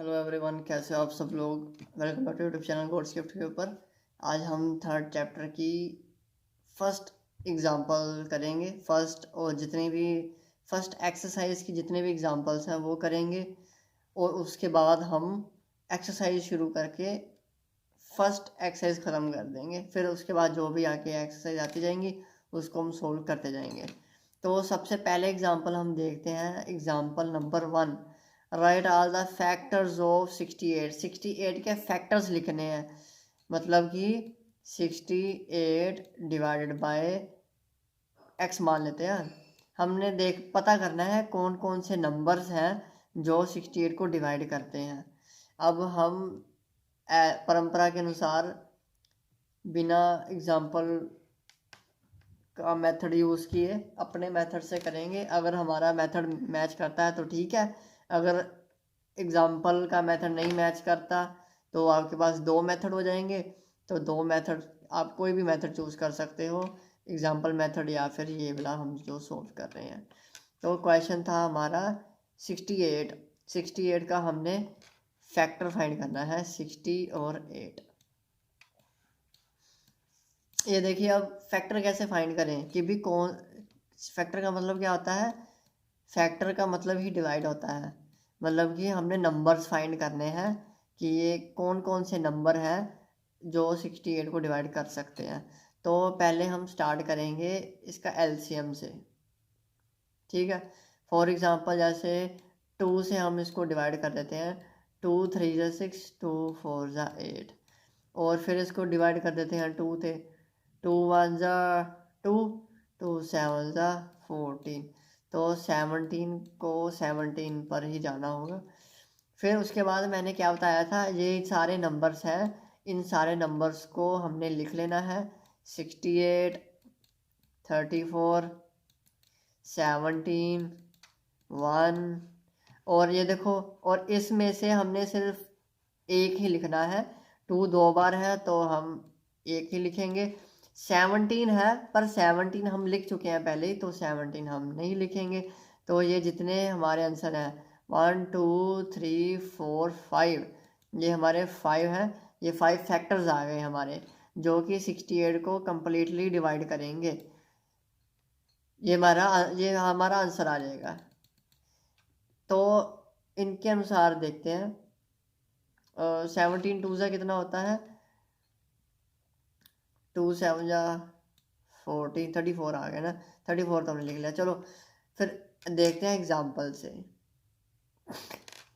Hello everyone, कैसे हो आप सब लोग। Welcome back to YouTube channel God's gift के ऊपर। आज हम थर्ड चैप्टर की फर्स्ट एग्जांपल करेंगे। फर्स्ट एक्सरसाइज की जितने भी एग्जांपल्स हैं वो करेंगे, और उसके बाद हम एक्सरसाइज शुरू करके फर्स्ट एक्सरसाइज ख़त्म कर देंगे। फिर उसके बाद जो भी आके एक्सरसाइज आती जाएंगी उसको हम सोल्व करते जाएंगे। तो सबसे पहले एग्जांपल हम देखते हैं, example number 1। Right all the factors of 68। 68 के फैक्टर्स लिखने हैं, मतलब कि 68 डिवाइडेड बाय एक्स मान लेते हैं। हमने पता करना है कौन कौन से नंबर्स हैं जो 68 को डिवाइड करते हैं। अब हम परंपरा के अनुसार बिना एग्जाम्पल का मेथड यूज़ किए अपने मेथड से करेंगे। अगर हमारा मेथड मैच करता है तो ठीक है, अगर एग्जाम्पल का मेथड नहीं मैच करता तो आपके पास दो मेथड हो जाएंगे। तो दो मेथड, आप कोई भी मेथड चूज़ कर सकते हो, एग्जाम्पल मेथड या फिर ये वाला हम जो सोल्व कर रहे हैं। तो क्वेश्चन था हमारा 68। 68 का हमने फैक्टर फाइंड करना है, 60 और 8। ये देखिए, अब फैक्टर कैसे फाइंड करें कि भी कौन। फैक्टर का मतलब क्या होता है? फैक्टर का मतलब ही डिवाइड होता है। मतलब कि हमने नंबर्स फाइंड करने हैं कि ये कौन कौन से नंबर हैं जो 68 को डिवाइड कर सकते हैं। तो पहले हम स्टार्ट करेंगे इसका एलसीएम से, ठीक है। फॉर एग्जांपल जैसे 2 से हम इसको डिवाइड कर देते हैं। 2 3 ज़ा 6, 2 4 ज़ा 8। और फिर इसको डिवाइड कर देते हैं 2 थे। 2 1 ज़ा 2, 2 7 ज़ा 14। तो 17 को 17 पर ही जाना होगा। फिर उसके बाद मैंने क्या बताया था, ये सारे नंबर्स हैं, इन सारे नंबर्स को हमने लिख लेना है। 68, 34, 17, 1। और ये देखो, और इसमें से हमने सिर्फ एक ही लिखना है। 2 दो बार है तो हम एक ही लिखेंगे। 17 है पर 17 हम लिख चुके हैं पहले ही, तो 17 हम नहीं लिखेंगे। तो ये जितने हमारे आंसर हैं 1 2 3 4 5, ये हमारे 5 हैं। ये 5 फैक्टर्स आ गए हमारे, जो कि 68 को कम्प्लीटली डिवाइड करेंगे। ये हमारा आंसर आ जाएगा। तो इनके अनुसार देखते हैं। 17 2 ज़ा कितना होता है? 2 7 ज़ा 14, 34 आ गया ना। 34 तो हमने लिख लिया। चलो फिर देखते हैं एग्जाम्पल से।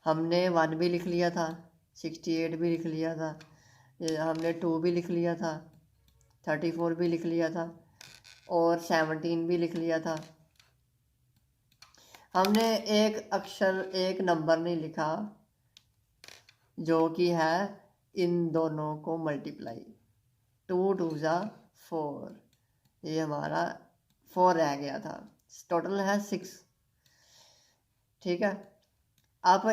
हमने 1 भी लिख लिया था, 68 भी लिख लिया था, हमने 2 भी लिख लिया था, 34 भी लिख लिया था, और 17 भी लिख लिया था। हमने एक अक्षर, एक नंबर नहीं लिखा, जो कि है इन दोनों को मल्टीप्लाई। 2 2 ज़ा 4, ये हमारा 4 रह गया था, टोटल है 6, ठीक है। आप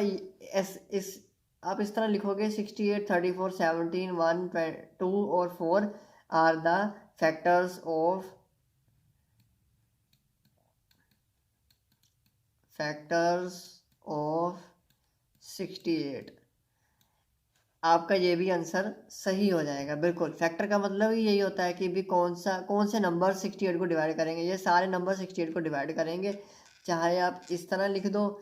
आप इस तरह लिखोगे 68 34 17 1 2 और 4 आर द फैक्टर्स ऑफ 68। आपका ये भी आंसर सही हो जाएगा। बिल्कुल, फैक्टर का मतलब ही यही होता है कि भी कौन से नंबर 68 को डिवाइड करेंगे। ये सारे नंबर 68 को डिवाइड करेंगे, चाहे आप इस तरह लिख दो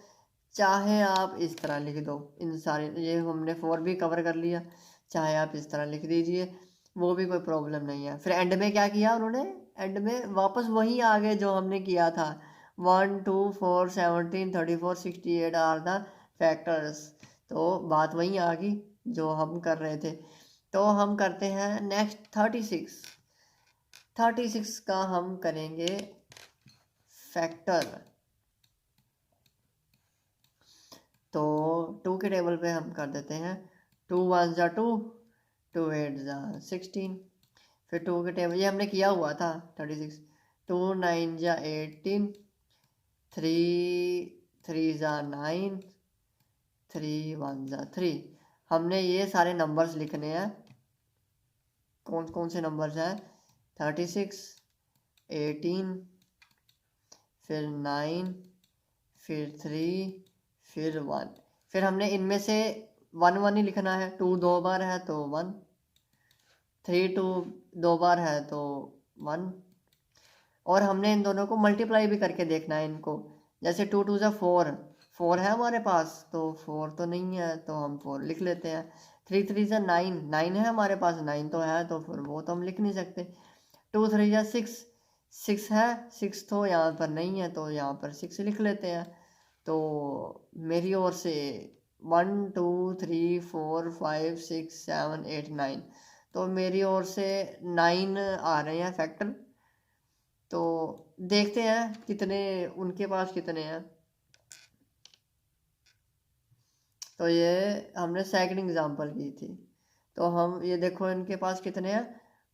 चाहे आप इस तरह लिख दो। इन सारे, ये हमने 4 भी कवर कर लिया, चाहे आप इस तरह लिख दीजिए, वो भी कोई प्रॉब्लम नहीं है। फिर एंड में क्या किया उन्होंने? एंड में वापस वही आ गए जो हमने किया था। 1 2 4 17 34 68 आर द फैक्टर्स। तो बात वही आ गई जो हम कर रहे थे। तो हम करते हैं नेक्स्ट 36। 36 का हम करेंगे फैक्टर। तो 2 के टेबल पे हम कर देते हैं। 2 1 ज़ा 2, 2 8 ज़ा 16। फिर 2 के टेबल, ये हमने किया हुआ था 36। 2 9 ज़ा 18, 3 3 ज़ा 9, 3 1 ज़ा 3। हमने ये सारे नंबर्स लिखने हैं। कौन कौन से नंबर्स हैं? 36, 18, फिर 9, फिर 3, फिर 1। फिर हमने इनमें से 1 1 ही लिखना है, 2 2 बार है तो 1, 3 2 2 बार है तो 1। और हमने इन दोनों को मल्टीप्लाई भी करके देखना है इनको। जैसे 2 2 ज़ा 4, 4 है हमारे पास तो 4 तो नहीं है तो हम 4 लिख लेते हैं। 3 3 ज़ा 9, 9 है हमारे पास, 9 तो है तो फिर वो तो हम लिख नहीं सकते। 2 3 ज़ा 6, 6 है, 6 तो यहाँ पर नहीं है तो यहाँ पर 6 लिख लेते हैं। तो मेरी ओर से 1 2 3 4 5 6 7 8 9, तो मेरी ओर से 9 आ रहे हैं फैक्टर। तो देखते हैं कितने उनके पास कितने हैं। तो ये हमने सेकंड एग्जांपल की थी। तो हम ये देखो इनके पास कितने हैं,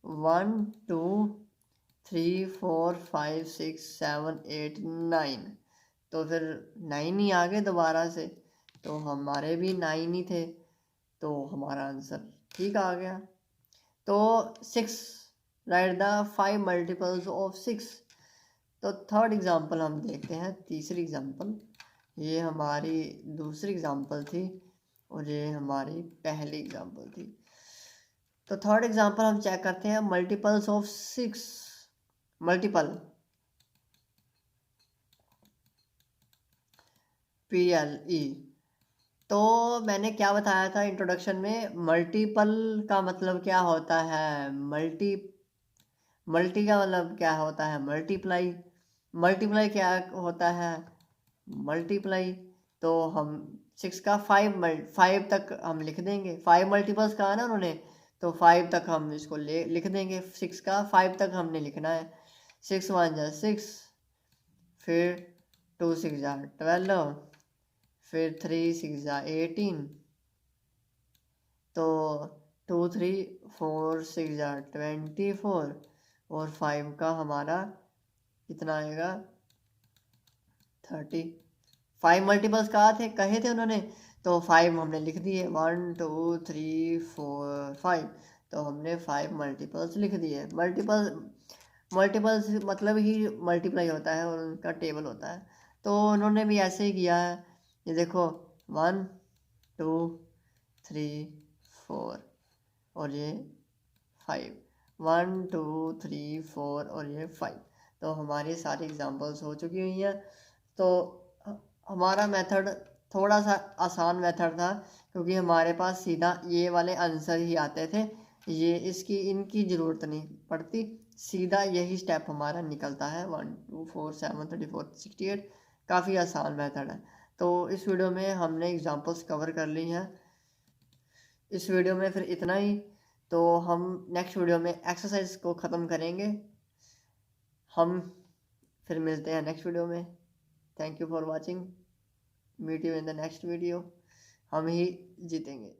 1 2 3 4 5 6 7 8 9। तो फिर 9 ही आ गए दोबारा से, तो हमारे भी 9 ही थे, तो हमारा आंसर ठीक आ गया। तो 6, राइट द 5 मल्टीपल्स ऑफ 6। तो थर्ड एग्जांपल हम देखते हैं, तीसरी एग्जांपल। ये हमारी दूसरी एग्जांपल थी और ये हमारी पहली एग्जांपल थी। तो थर्ड एग्जांपल हम चेक करते हैं, मल्टीपल्स ऑफ 6, मल्टीपल PLE। तो मैंने क्या बताया था इंट्रोडक्शन में, मल्टीपल का मतलब क्या होता है, मल्टी का मतलब क्या होता है, मल्टीप्लाई। मल्टीप्लाई क्या होता है, मल्टीप्लाई। तो हम 6 का 5 तक हम लिख देंगे, 5 मल्टीपल्स कहा ना उन्होंने, तो 5 तक हम इसको लिख देंगे। 6 का 5 तक हमने लिखना है। 6 1 जा 6, फिर 2 6 जा 12, फिर 3 6 जा 18, तो 2 3 4 6 जा 24, और 5 का हमारा कितना आएगा, 30। 5 मल्टीपल्स कहे थे उन्होंने, तो 5 हमने लिख दिए, 1 2 3 4 5। तो हमने 5 मल्टीपल्स लिख दिए। मल्टीपल्स मतलब ही मल्टीप्लाई होता है और उनका टेबल होता है। तो उन्होंने भी ऐसे ही किया है। ये देखो 1 2 3 4 और ये 5, 1 2 3 4 और ये 5। तो हमारी सारी एग्जांपल्स हो चुकी हुई हैं। तो हमारा मेथड थोड़ा सा आसान मेथड था, क्योंकि हमारे पास सीधा ये वाले आंसर ही आते थे, ये इनकी ज़रूरत नहीं पड़ती, सीधा यही स्टेप हमारा निकलता है। 1 2 4 7 34 68, काफ़ी आसान मेथड है। तो इस वीडियो में हमने एग्जांपल्स कवर कर ली हैं। इस वीडियो में फिर इतना ही। तो हम नेक्स्ट वीडियो में एक्सरसाइज को ख़त्म करेंगे। हम फिर मिलते हैं नेक्स्ट वीडियो में। Thank you for watching, meet you in the next video. हम ही जीतेंगे।